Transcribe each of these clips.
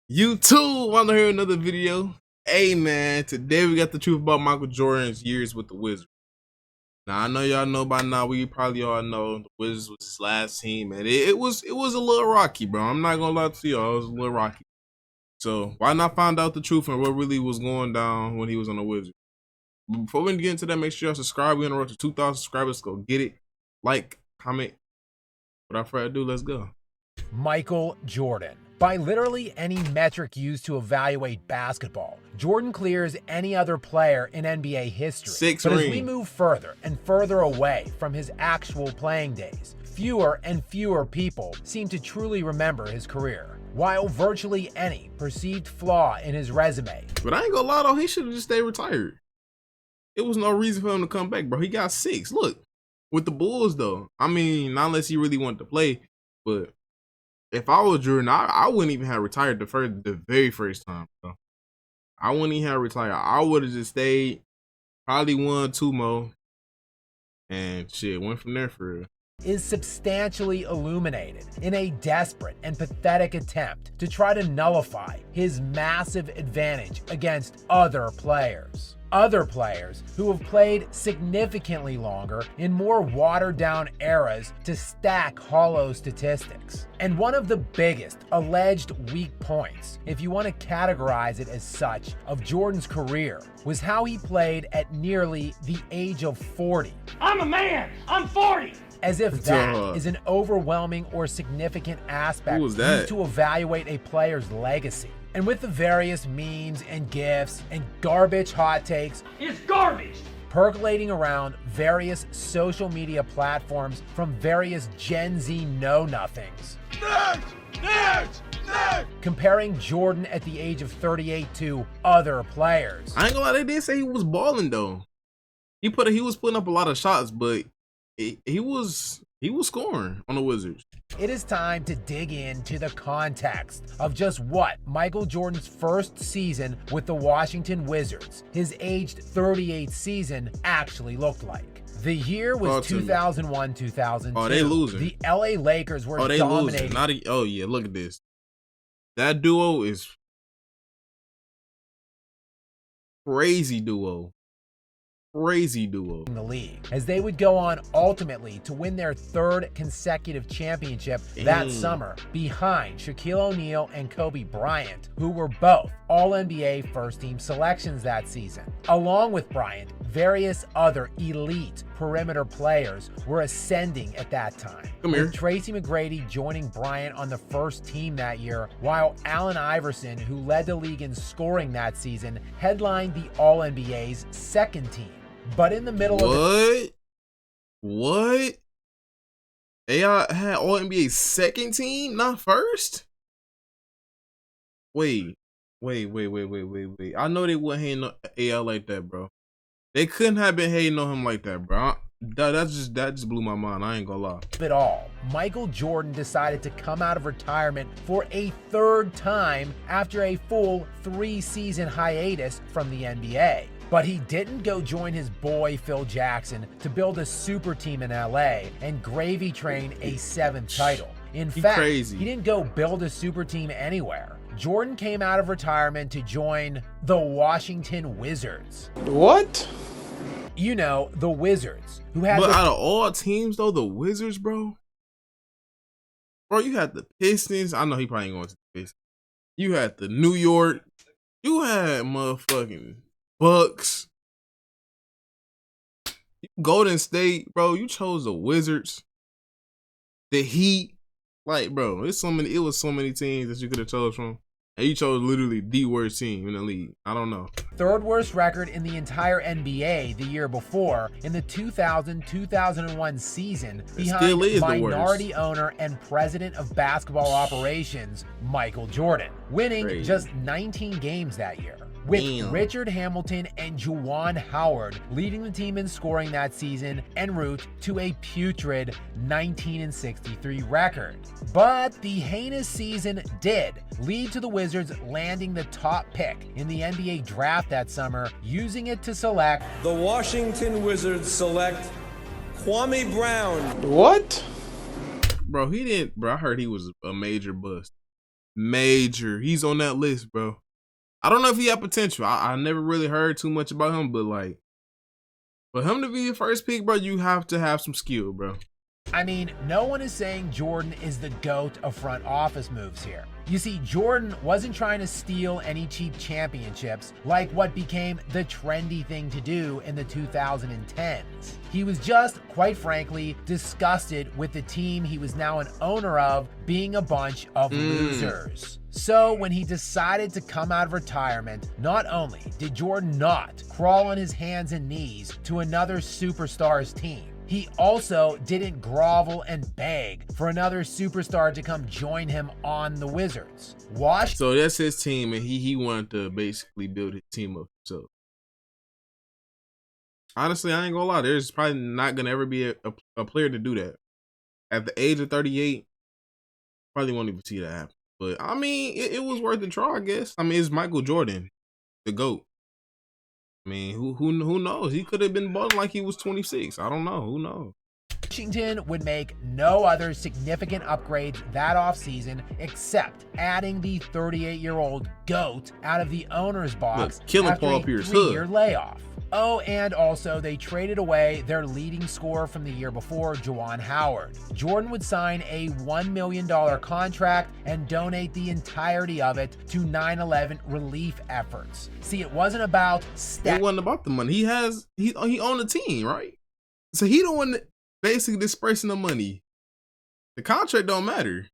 YouTube, want to hear another video? Hey man, today we got the truth about Michael Jordan's years with the Wizards. Now I know y'all know by now, we probably all know the Wizards was his last team, and it was a little rocky, bro. I'm not gonna lie to y'all, it was a little rocky. So why not find out the truth and what really was going down when he was on the Wizards? But before we get into that, make sure y'all subscribe. We're on the road to 2,000 subscribers. Let's go get it. Like, comment. Without further ado, let's go. Michael Jordan. By literally any metric used to evaluate basketball, Jordan clears any other player in NBA history. But as we move further and further away from his actual playing days, fewer and fewer people seem to truly remember his career, while virtually any perceived flaw in his resume. But I ain't gonna lie though, he should have just stayed retired. It was no reason for him to come back, bro. He got 6. Look, with the Bulls though. I mean, not unless he really wanted to play, but if I was Jordan, I wouldn't even have retired the very first time, bro. I wouldn't even have retired. I would have just stayed, probably 1 or 2 more, and shit, went from there for real. Is substantially illuminated in a desperate and pathetic attempt to try to nullify his massive advantage against other players. Other players who have played significantly longer in more watered-down eras to stack hollow statistics. And one of the biggest alleged weak points, if you want to categorize it as such, of Jordan's career was how he played at nearly the age of 40. I'm a man! I'm 40! As if that is an overwhelming or significant aspect used to evaluate a player's legacy. And with the various memes and GIFs and garbage hot takes, it's garbage, percolating around various social media platforms from various Gen Z know-nothings. Comparing Jordan at the age of 38 to other players. I ain't gonna lie, they did say he was balling though. He was putting up a lot of shots, but he was scoring on the Wizards. It is time to dig into the context of just what Michael Jordan's first season with the Washington Wizards, his aged 38 season, actually looked like. The year was 2001-2002. Oh, they losing. The LA Lakers were dominating. Oh yeah, look at this. That duo is crazy duo. In the league, as they would go on ultimately to win their 3rd consecutive championship that summer behind Shaquille O'Neal and Kobe Bryant, who were both All-NBA first-team selections that season. Along with Bryant, various other elite perimeter players were ascending at that time. With Tracy McGrady joining Bryant on the first team that year, while Allen Iverson, who led the league in scoring that season, headlined the All-NBA's 2nd team. But in the middle of What? AI had All-NBA 2nd team, not 1st? Wait. I know they wouldn't hate no AI like that, bro. They couldn't have been hating on him like that, bro. That just blew my mind. I ain't gonna lie. It all. Michael Jordan decided to come out of retirement for a 3rd time after a full 3-season hiatus from the NBA. But he didn't go join his boy Phil Jackson to build a super team in LA and gravy train a 7th title. In fact, he didn't go build a super team anywhere. Jordan came out of retirement to join the Washington Wizards. What? You know, the Wizards, who had But out of all teams though, the Wizards, bro. Bro, you had the Pistons. I know he probably ain't going to the Pistons. You had the New York. You had motherfucking Bucks, Golden State, bro. You chose the Wizards, the Heat. Like, bro, it was so many teams that you could have chose from, and you chose literally the worst team in the league. I don't know. 3rd worst record in the entire NBA the year before in the 2000-2001 season, behind minority owner and president of basketball operations Michael Jordan, winning just 19 games that year, with Richard Hamilton and Juwan Howard leading the team in scoring that season en route to a putrid 19-63 record. But the heinous season did lead to the Wizards landing the top pick in the NBA draft that summer, using it to select the Washington Wizards select Kwame Brown. What? Bro, I heard he was a major bust. Major. He's on that list, bro. I don't know if he had potential. I never really heard too much about him, but like, for him to be the first pick, bro, you have to have some skill, bro. I mean, no one is saying Jordan is the GOAT of front office moves here. You see, Jordan wasn't trying to steal any cheap championships like what became the trendy thing to do in the 2010s. He was just, quite frankly, disgusted with the team he was now an owner of being a bunch of losers. So when he decided to come out of retirement, not only did Jordan not crawl on his hands and knees to another superstar's team, he also didn't grovel and beg for another superstar to come join him on the Wizards. So that's his team, and he wanted to basically build his team up himself. Honestly, I ain't gonna lie. There's probably not gonna ever be a player to do that. At the age of 38, probably won't even see that happen. But I mean, it was worth a try, I guess. I mean, it's Michael Jordan, the GOAT. I mean, who knows? He could have been balling like he was 26. I don't know. Who knows? Washington would make no other significant upgrades that offseason except adding the 38-year-old GOAT out of the owner's box after a 3-year layoff. Oh, and also they traded away their leading scorer from the year before, Juwan Howard. Jordan would sign a $1 million contract and donate the entirety of it to 9/11 relief efforts. See, it wasn't about It wasn't about the money. He owned the team, right? So he the one basically dispersing the money. The contract don't matter.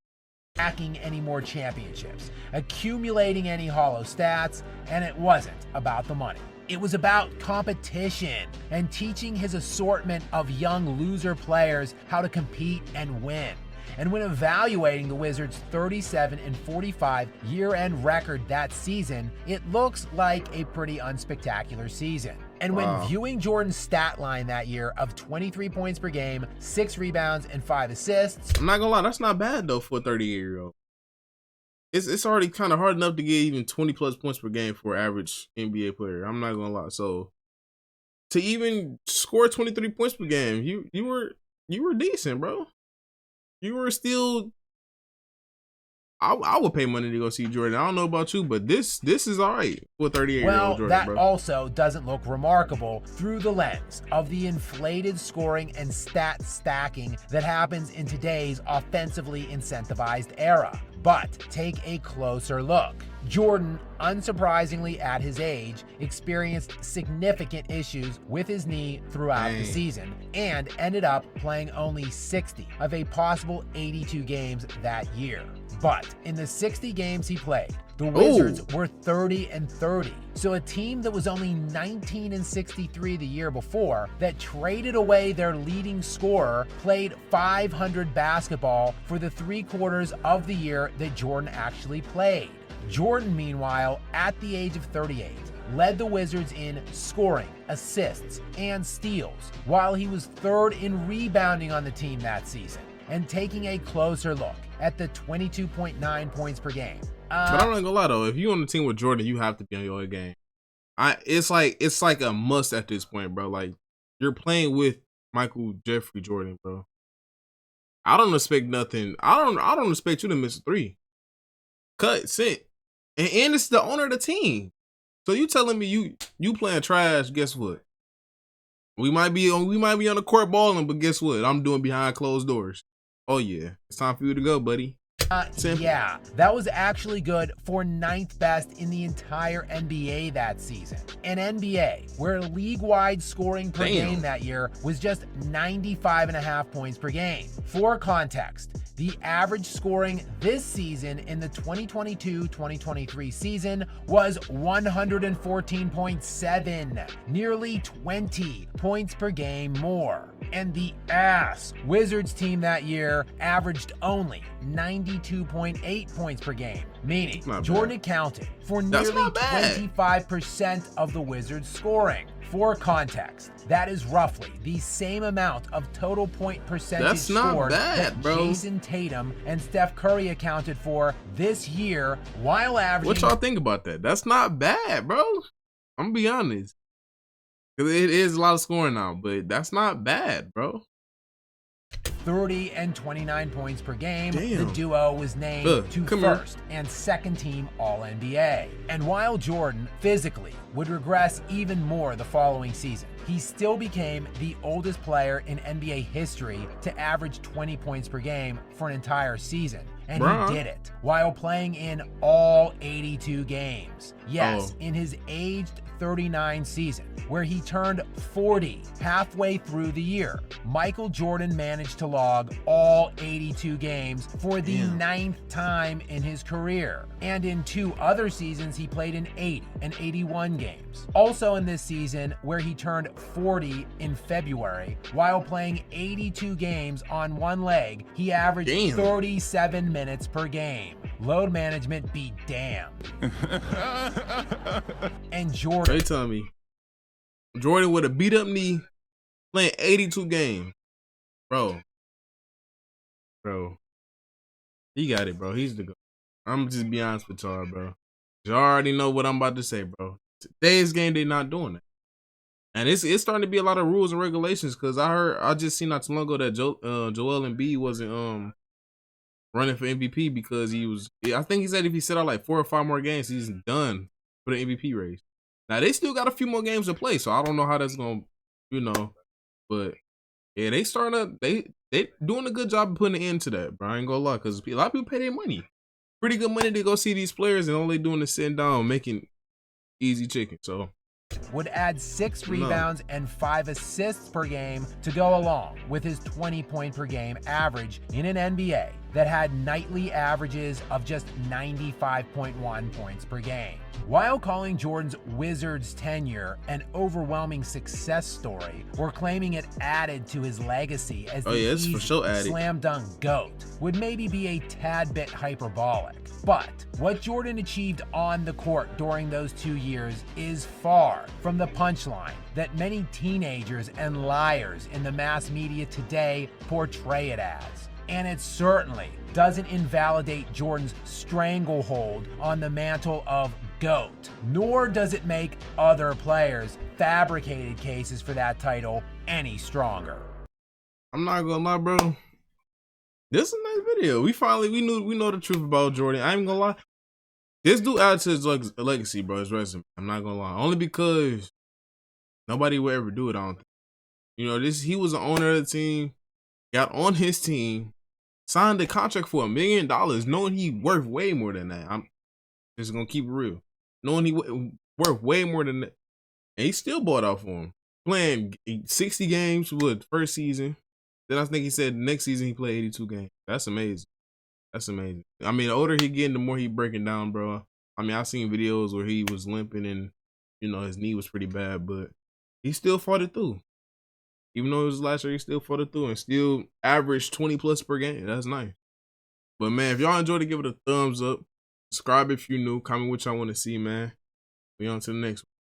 Stacking any more championships, accumulating any hollow stats, and it wasn't about the money. It was about competition and teaching his assortment of young loser players how to compete and win. And when evaluating the Wizards' 37-45 year-end record that season, it looks like a pretty unspectacular season. And when viewing Jordan's stat line that year of 23 points per game, 6 rebounds, and 5 assists, I'm not gonna lie, that's not bad though for a 38-year-old. It's already kind of hard enough to get even 20 plus points per game for an average NBA player. I'm not gonna lie. So to even score 23 points per game, you were decent, bro. You were still. I would pay money to go see Jordan. I don't know about you, but this is all right for a 38-year-old Jordan, that bro. also doesn't look remarkable through the lens of the inflated scoring and stat stacking that happens in today's offensively incentivized era. But take a closer look. Jordan, unsurprisingly at his age, experienced significant issues with his knee throughout the season and ended up playing only 60 of a possible 82 games that year. But in the 60 games he played, the Wizards were 30-30. So a team that was only 19-63 the year before, that traded away their leading scorer, played 500 basketball for the 3 quarters of the year that Jordan actually played. Jordan, meanwhile, at the age of 38, led the Wizards in scoring, assists, and steals, while he was 3rd in rebounding on the team that season. And taking a closer look at the 22.9 points per game. But I'm not gonna lie though, if you're on the team with Jordan, you have to be on your game. It's like a must at this point, bro. Like, you're playing with Michael Jeffrey Jordan, bro. I don't expect nothing. I don't expect you to miss a 3. Cut, sit. And it's the owner of the team. So you telling me you playing trash, guess what? We might be on the court balling, but guess what? I'm doing behind closed doors. Oh yeah, it's time for you to go, buddy. Yeah, that was actually good for 9th best in the entire NBA that season. An NBA where league-wide scoring per game that year was just 95.5 points per game. For context, the average scoring this season in the 2022-2023 season was 114.7, nearly 20 points per game more. And the Wizards team that year averaged only 92.8 points per game, meaning Jordan accounted for nearly 25% of the Wizards' scoring. For context, that is roughly the same amount of total point percentage scored that Jason Tatum and Steph Curry accounted for this year, while averaging. What y'all think about that? That's not bad, bro. I'm gonna be honest. Because it is a lot of scoring now, but that's not bad, bro. 30 and 29 points per game. Damn. The duo was named to first and second team All-NBA. And while Jordan physically would regress even more the following season, he still became the oldest player in NBA history to average 20 points per game for an entire season. And he did it while playing in all 82 games. Yes, in his aged 39 season, where he turned 40 halfway through the year, Michael Jordan managed to log all 82 games for the 9th time in his career. And in 2 other seasons, he played in 80 and 81 games. Also in this season, where he turned 40 in February, while playing 82 games on one leg, he averaged 37 minutes per game. Load management be damned. And Jordan. They tell me Jordan with a beat up knee playing 82 games. Bro. He got it, bro. He's the GOAT. I'm just be honest with y'all, bro. Y'all already know what I'm about to say, bro. Today's game, they not doing that. And it's starting to be a lot of rules and regulations, because I just seen not too long ago that Joel Embiid wasn't running for MVP because I think he said if he sit out like 4 or 5 more games, he's done for the MVP race. Now they still got a few more games to play, so I don't know how that's gonna, but yeah, they doing a good job of putting an end to that, bro. I ain't gonna lie, because a lot of people pay their money, pretty good money to go see these players, and all they doing is sitting down making easy chicken. So would add 6 rebounds and 5 assists per game to go along with his 20-point per game average in an NBA that had nightly averages of just 95.1 points per game. While calling Jordan's Wizards tenure an overwhelming success story, or claiming it added to his legacy as the easy, slam dunk GOAT, would maybe be a tad bit hyperbolic. But what Jordan achieved on the court during those 2 years is far from the punchline that many teenagers and liars in the mass media today portray it as. And it certainly doesn't invalidate Jordan's stranglehold on the mantle of GOAT, nor does it make other players' fabricated cases for that title any stronger. I'm not gonna lie, bro. This is a nice video. We know the truth about Jordan. I ain't gonna lie. This dude added to his legacy, bro. His resume. I'm not gonna lie. Only because nobody will ever do it. I don't think. He was the owner of the team, got on his team, signed a contract for $1 million, knowing he worth way more than that. I'm just gonna keep it real. Knowing he worth way more than that. And he still bought out for him. Playing 60 games with first season. Then I think he said next season he played 82 games. That's amazing. That's amazing. I mean, the older he getting, the more he breaking down, bro. I mean, I've seen videos where he was limping and, his knee was pretty bad, but he still fought it through. Even though it was last year, he still fought it through and still averaged 20 plus per game. That's nice. But man, if y'all enjoyed it, give it a thumbs up. Subscribe if you're new. Comment what y'all want to see, man. We on to the next one.